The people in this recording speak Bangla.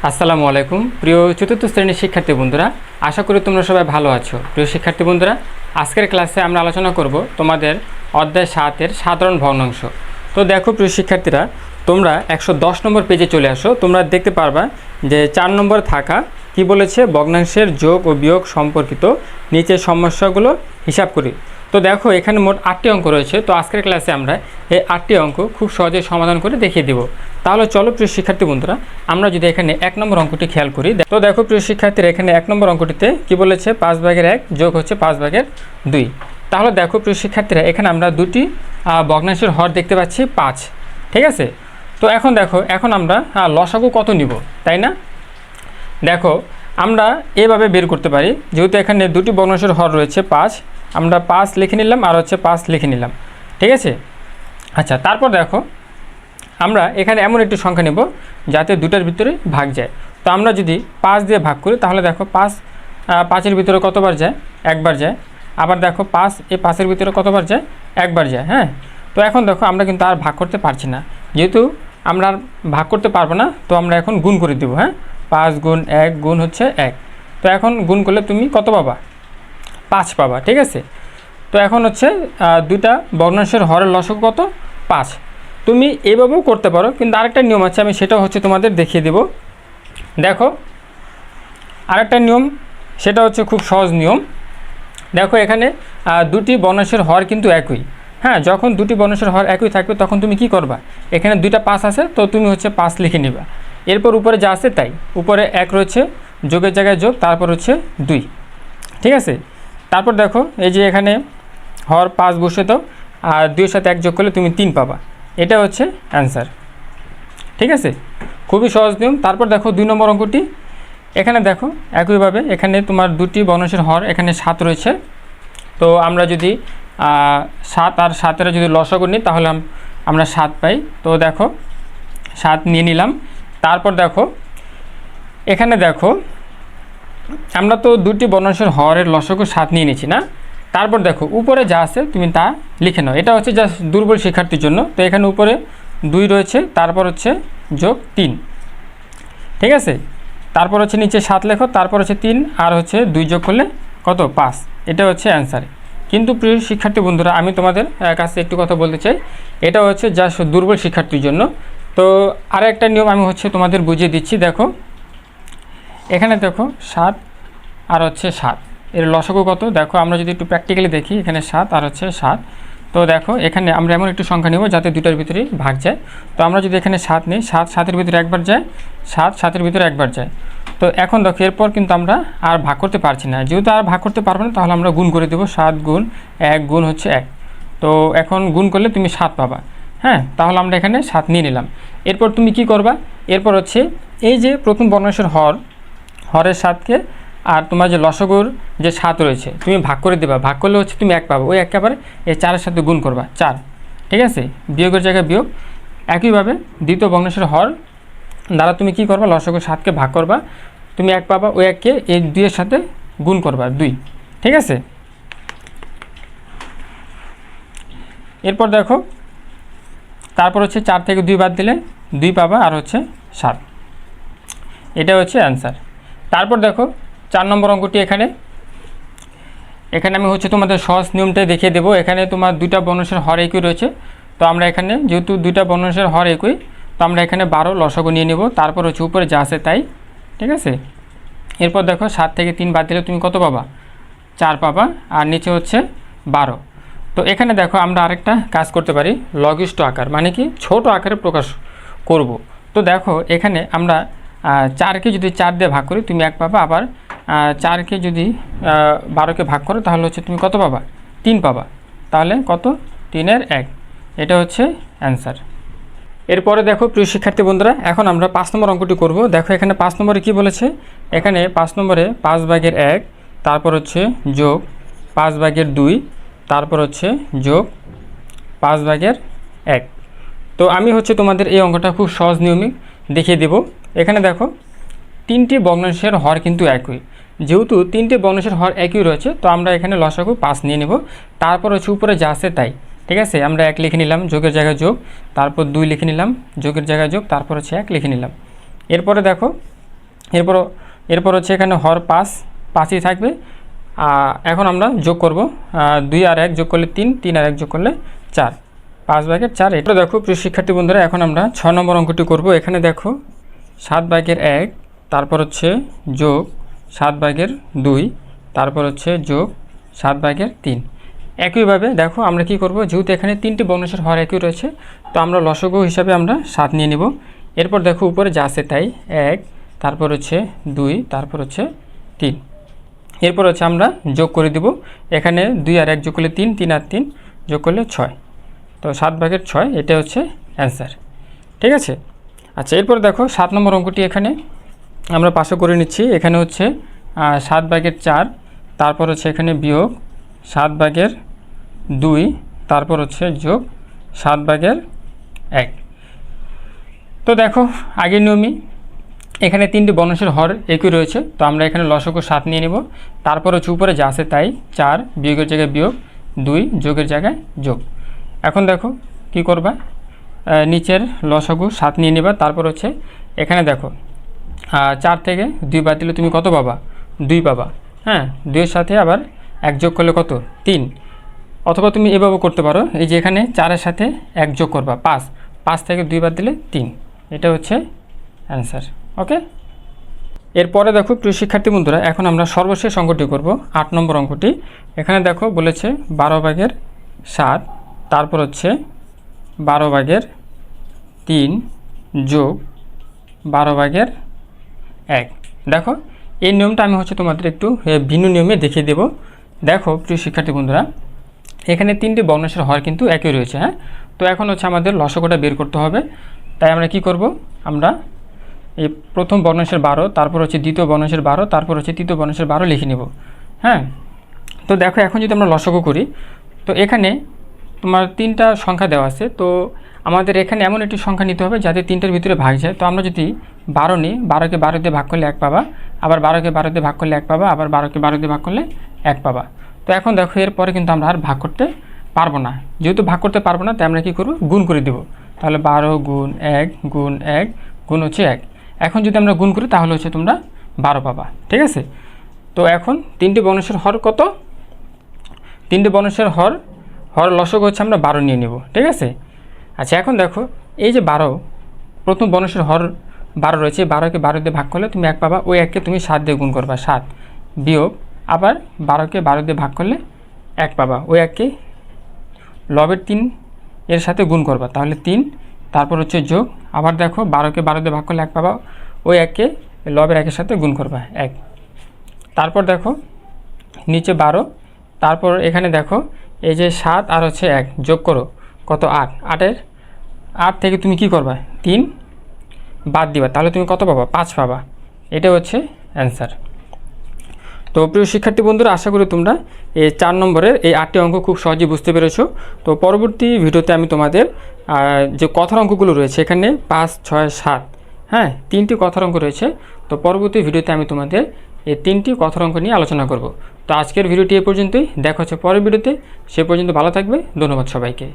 আসসালামু আলাইকুম প্রিয় চতুর্থ শ্রেণীর শিক্ষার্থী বন্ধুরা, আশা করি তোমরা সবাই ভালো আছো। প্রিয় শিক্ষার্থী বন্ধুরা, আজকের ক্লাসে আমরা আলোচনা করব তোমাদের অধ্যায় 7-এর সাধারণ ভগ্নাংশ। তো দেখো প্রিয় শিক্ষার্থীরা, তোমরা 110 নম্বর পেজে চলে আসো। তোমরা দেখতে পারবা যে 4 নম্বর থাকা কি বলেছে, ভগ্নাংশের যোগ ও বিয়োগ সম্পর্কিত নিচের সমস্যাগুলো হিসাব করি। তো দেখো এখানে মোট 8টি অঙ্ক রয়েছে। তো আজকের ক্লাসে আমরা এই 8টি অঙ্ক খুব সহজে সমাধান করে দেখিয়ে দেব। তাহলে চলো প্রিয় শিক্ষার্থী বন্ধুরা, আমরা যদি এখানে 1 নম্বর অঙ্কটি খেয়াল করি। তো দেখো প্রিয় শিক্ষার্থীরা, এখানে 1 নম্বর অঙ্কটিতে কি বলেছে, 5/1 যোগ হচ্ছে 5/2। তাহলে দেখো প্রিয় শিক্ষার্থীরা, এখানে আমরা দুটি ভগ্নাংশের হর দেখতে পাচ্ছি 5। ঠিক আছে। তো এখন দেখো, এখন আমরা লসাগু কত নিব, তাই না? দেখো আমরা এভাবে বের করতে পারি, যেহেতু এখানে দুটি ভগ্নাংশের হর রয়েছে 5, আমরা 5 লিখে নিলাম আর হচ্ছে 5 লিখে নিলাম। ঠিক আছে। আচ্ছা, তারপর দেখো আমরা এখানে এমন একটি সংখ্যা নেব যাতে দুটার ভিতরে ভাগ যায়। তো আমরা যদি 5 দিয়ে ভাগ করি, তাহলে দেখো 5-5-এর ভিতরে কতবার যায়, একবার যায়। আবার দেখো 5 এই 5-এর ভিতরে কতবার যায়, একবার যায়। হ্যাঁ, তো এখন দেখো আমরা কিন্তু আর ভাগ করতে পারছি না। যেহেতু আমরা আর ভাগ করতে পারবো না, তো আমরা এখন গুণ করে দেবো। হ্যাঁ, 5 গুণ 1 গুণ হচ্ছে 1। তো এখন গুণ করলে তুমি কত পাবা, 5 পাবা। ঠিক আছে। তো এখন হচ্ছে দুইটা ভগ্নাংশের হরের লসাগু কত, 5। তুমি এইভাবেও করতে পারো, কিন্তু আরেকটা নিয়ম আছে, আমি সেটা হচ্ছে তোমাদের দেখিয়ে দেব। দেখো আরেকটা নিয়ম, সেটা হচ্ছে খুব সহজ নিয়ম। দেখো এখানে দুটি ভগ্নাংশের হর কিন্তু একই। হ্যাঁ, যখন দুটি ভগ্নাংশের হর একই থাকবে তখন তুমি কি করবা, এখানে দুইটা 5 আছে, তো তুমি হচ্ছে 5 লিখে নিবা। এরপর উপরে যা আছে তাই, উপরে 1 রয়েছে, যোগের জায়গায় যোগ, তারপর হচ্ছে 2। ঠিক আছে। তারপর দেখো এই যে এখানে হর 5 বসে, তো আর 2-এর সাথে 1 যোগ করলে তুমি 3 পাবা। এটা হচ্ছে অ্যান্সার। ঠিক আছে, খুবই সহজ নিয়ম। তারপর দেখো 2 নম্বর অঙ্কটি, এখানে দেখো একইভাবে এখানে তোমার দুটি ভগ্নাংশের হর এখানে 7 রয়েছে। তো আমরা যদি 7 আর 7-এর যদি লসাগু নিই, তাহলে আমরা 7 পাই। তো দেখো 7 নিয়ে নিলাম। তারপর দেখো এখানে দেখো আমরা তো দুটি ভগ্নাংশের হরের লসাগু 7 নিয়ে নিয়েছি না। তারপর দেখো উপরে যা আছে তুমি তা লিখে নাও। এটা হচ্ছে জাস্ট দুর্বল শিক্ষার্থীর জন্য। তো এখানে উপরে 2 রয়েছে, তারপর হচ্ছে যোগ 3। ঠিক আছে। তারপর হচ্ছে নিচে 7 লেখো, তারপর হচ্ছে 3 আর হচ্ছে 2 যোগ করলে কত, 5। এটা হচ্ছে অ্যান্সার। কিন্তু প্রিয় শিক্ষার্থী বন্ধুরা, আমি তোমাদের কাছে একটু কথা বলতে চাই, এটা হচ্ছে জাস্ট দুর্বল শিক্ষার্থীর জন্য। তো আর একটা নিয়ম আমি হচ্ছে তোমাদের বুঝিয়ে দিচ্ছি। দেখো এখানে দেখো 7 আর হচ্ছে 7, এর লসাগু কত, দেখো আমরা যদি একটু প্র্যাকটিক্যালি দেখি, এখানে 7 আর হচ্ছে 7। তো দেখো এখানে আমরা এমন একটু সংখ্যা নেব যাতে দুটার ভিতরে ভাগ যায়। তো আমরা যদি এখানে 7 নিই, 7-7-এর ভিতরে একবার যায়, 7-7-এর ভিতরে একবার যায়। তো এখন দেখো এরপর কিন্তু আমরা আর ভাগ করতে পারছি না। যেহেতু আর ভাগ করতে পারবো না, তাহলে আমরা গুণ করে দেবো। 7 গুণ 1 গুণ হচ্ছে 1। তো এখন গুণ করলে তুমি 7 পাবা। হ্যাঁ, তাহলে আমরা এখানে 7 নিয়ে নিলাম। এরপর তুমি কি করবা, এরপর হচ্ছে এই যে প্রথম ভগ্নাংশের হরের 7কে আর তোমার যে লসাগুর যে 7 রয়েছে তুমি ভাগ করে দেবা। ভাগ করলে হচ্ছে তুমি 1 পাবে। ওই 1 আবার এই 4-এর সাথে গুণ করবা, 4। ঠিক আছে, বিয়োগের জায়গায় বিয়োগ। একইভাবে দ্বিতীয় ভগ্নাংশের হর দ্বারা তুমি কি করবা, লসাগুর 7কে ভাগ করবা, তুমি 1 পাবা। ওই 1কে এই 2-এর সাথে গুণ করবা, 2। ঠিক আছে। এরপর দেখো তারপর হচ্ছে 4 থেকে 2 বাদ দিলে 2 পাবা আর হচ্ছে 7। এটা হচ্ছে অ্যান্সার। তারপর দেখো 4 নম্বর অঙ্কটি, এখানে আমি হচ্ছে তোমাদের সহজ নিয়মটাই দেখিয়ে দেবো। এখানে তোমার দুইটা ভগ্নাংশের হর একই রয়েছে। তো আমরা এখানে যেহেতু দুইটা ভগ্নাংশের হর একই, তো আমরা এখানে 12 লসাগু নিয়ে নেব। তারপর হচ্ছে উপরে যা আছে তাই। ঠিক আছে। এরপর দেখো 7 থেকে 3 বাদ দিলে তুমি কত পাবা, 4 পাবা, আর নিচে হচ্ছে 12। তো এখানে দেখো আমরা আরেকটা কাজ করতে পারি, লঘিষ্ঠ আকার, মানে কি ছোট আকারে প্রকাশ করব। তো দেখো এখানে আমরা 4কে যদি 4 দিয়ে ভাগ করি তুমি 1 পাবা। আবার 4কে যদি 12কে ভাগ করো, তাহলে হচ্ছে তুমি কত পাবা, 3 পাবা। তাহলে কত, 3-এর 1। এটা হচ্ছে অ্যান্সার। এরপরে দেখো প্রিয় শিক্ষার্থী বন্ধুরা, এখন আমরা 5 নম্বর অঙ্কটি করব। দেখো এখানে 5 নম্বরে কি বলেছে, এখানে 5 নম্বরে 5/1, তারপর হচ্ছে যোগ 5/2, তারপর হচ্ছে যোগ 5/1। তো আমি হচ্ছে তোমাদের এই অঙ্কটা খুব সহজ নিয়মে দেখিয়ে দেব। এখানে দেখো 3টি ভগ্নাংশের হর কিন্তু একই। যেহেতু 3টি ভগ্নাংশের হর একই রয়েছে, তো আমরা এখানে লসাগু 5 নিয়ে নেব। তারপর হচ্ছে উপরে যা আছে তাই। ঠিক আছে, আমরা 1 লিখে নিলাম, যোগের জায়গায় যোগ, তারপর 2 লিখে নিলাম, যোগের জায়গায় যোগ, তারপর হচ্ছে 1 লিখে নিলাম। এরপরে দেখো এরপর এরপর হচ্ছে এখানে হর 5, 5ই থাকবে। এখন আমরা যোগ করব, 2 আর 1 যোগ করলে 3, 3 আর 1 যোগ করলে 4, 5/4। এটা দেখো প্রিয় শিক্ষার্থী বন্ধুরা, এখন আমরা 6 নম্বর অঙ্কটি করব। এখানে দেখো 7/1, তারপর হচ্ছে যোগ 7/2, তারপর হচ্ছে যোগ 7/3। একইভাবে দেখো আমরা কি করব, যেহেতু এখানে 3টি ভগ্নাংশের হর একই রয়েছে, তো আমরা লসগু হিসাবে আমরা 7 নিয়ে নেব। এরপর দেখো উপরে যা আছে তাই 1, তারপর হচ্ছে 2, তারপর হচ্ছে 3। এরপর হচ্ছে আমরা যোগ করে দেব, এখানে 2 আর 1 যোগ করলে 3, 3 আর 3 যোগ করলে 6, তো 7/6 এটা হচ্ছে অ্যান্সার। ঠিক আছে। আচ্ছা, এরপর দেখো 7 নম্বর অঙ্কটি এখানে আমরা পাশে করে নিচ্ছি। এখানে হচ্ছে 7/4, তারপর হচ্ছে এখানে বিয়োগ 7/2, তারপর হচ্ছে যোগ 7/1। তো দেখো আগের নিয়মই এখানে 3টি ভগ্নাংশের হর একই রয়েছে, তো আমরা এখানে লসগু 7 নিয়ে নেব। তারপর হচ্ছে উপরে যা আছে তাই 4, বিয়োগের জায়গায় বিয়োগ, 2 যোগের জায়গায় যোগ। এখন দেখো কি করবা, নিচের লসগু 7 নিয়ে নেবা। তারপর হচ্ছে এখানে দেখো 4 থেকে 2 বাদ দিলে তুমি কত পাবা, 2 পাবা। হ্যাঁ, 2-এর সাথে আবার 1 যোগ করলে কত, 3। অথবা তুমি এভাবে করতে পারো, এই যে এখানে 4-এর সাথে 1 যোগ করবা, 5, 5 থেকে 2 বাদ দিলে 3। এটা হচ্ছে অ্যান্সার। ওকে। এরপরে দেখো প্রিয় শিক্ষার্থী বন্ধুরা, এখন আমরা সর্বশেষ অঙ্কটি করব, 8 নম্বর অঙ্কটি। এখানে দেখো বলেছে 12/7, তারপর হচ্ছে 12/3 যোগ 12/1। দেখো এই নিয়মটা আমি হচ্ছে তোমাদের একটু ভিন্ন নিয়মে দেখিয়ে দেব। দেখো প্রিয় শিক্ষার্থী বন্ধুরা, এখানে 3টি ভগ্নাংশের হর কিন্তু একই রয়েছে। হ্যাঁ, তো এখন হচ্ছে আমাদের লসগুটা বের করতে হবে। তাই আমরা কি করব, আমরা এই প্রথম ভগ্নাংশের 12, তারপর হচ্ছে দ্বিতীয় ভগ্নাংশের 12, তারপর হচ্ছে তৃতীয় ভগ্নাংশের 12 লিখে নেব। হ্যাঁ, তো দেখো এখন যদি আমরা লসগু করি, তো এখানে তোমার 3টা সংখ্যা দেওয়া আছে, তো আমাদের এখানে এমন একটি সংখ্যা নিতে হবে যাতে 3টার ভিতরে ভাগ যায়। তো আমরা যদি 12 নিই, 12কে 12 দিয়ে ভাগ করলে 1 পাবা, আবার 12কে 12 দিয়ে ভাগ করলে 1 পাবা, আবার 12কে 12 দিয়ে ভাগ করলে 1 পাবা। তো এখন দেখো এরপরে কিন্তু আমরা আর ভাগ করতে পারবো না। যেহেতু ভাগ করতে পারবো না, তাই আমরা কী করব, গুণ করে দেব। তাহলে 12 গুণ 1 গুণ 1 গুণ হচ্ছে 1। এখন যদি আমরা গুণ করি তাহলে হচ্ছে তোমরা 12 পাবা। ঠিক আছে। তো এখন 3টি ভগ্নাংশের হর কত, 3টি ভগ্নাংশের হর লসগু হচ্ছে আমরা 12 নিয়ে নেব। ঠিক আছে। আচ্ছা, এখন দেখো এই যে 12, প্রথম ভগ্নাংশের হর 12 রয়েছে, 12কে 12 দিয়ে ভাগ করলে তুমি 1 পাবা, ওই 1কে তুমি 7 দিয়ে গুণ করবা, 7 বিয়োগ, আবার 12কে 12 দিয়ে ভাগ করলে 1 পাবা, ওই 1কে লবের 3 এর সাথে গুণ করবা, তাহলে 3, তারপর হচ্ছে যোগ, আবার দেখো 12কে 12 দিয়ে ভাগ করলে 1 পাবা, ওই 1কে লবের 1-এর সাথে গুণ করবা, 1। তারপর দেখো নিচে 12, তারপর এখানে দেখো এই যে 7 আর হচ্ছে 1 যোগ করো, কত, 8। 8 থেকে তুমি কি করবা, 3 বাদ দিবা, তাহলে তুমি কত পাবা, 5 পাবা। এটা হচ্ছে অ্যান্সার। তো প্রিয় শিক্ষার্থী বন্ধুরা, আশা করি তোমরা এই 4 নম্বরের এই 8টি অঙ্ক খুব সহজেই বুঝতে পেরেছো। তো পরবর্তী ভিডিওতে আমি তোমাদের যে কথার অঙ্কগুলো রয়েছে, এখানে 5, 6, 7, হ্যাঁ 3টি কথার অঙ্ক রয়েছে। তো পরবর্তী ভিডিওতে আমি তোমাদের এই 3টি কথার অঙ্ক নিয়ে আলোচনা করব। তো আজকের ভিডিওটি এ পর্যন্তই, দেখা হচ্ছে পরের ভিডিওতে। সে পর্যন্ত ভালো থাকবে। ধন্যবাদ সবাইকে।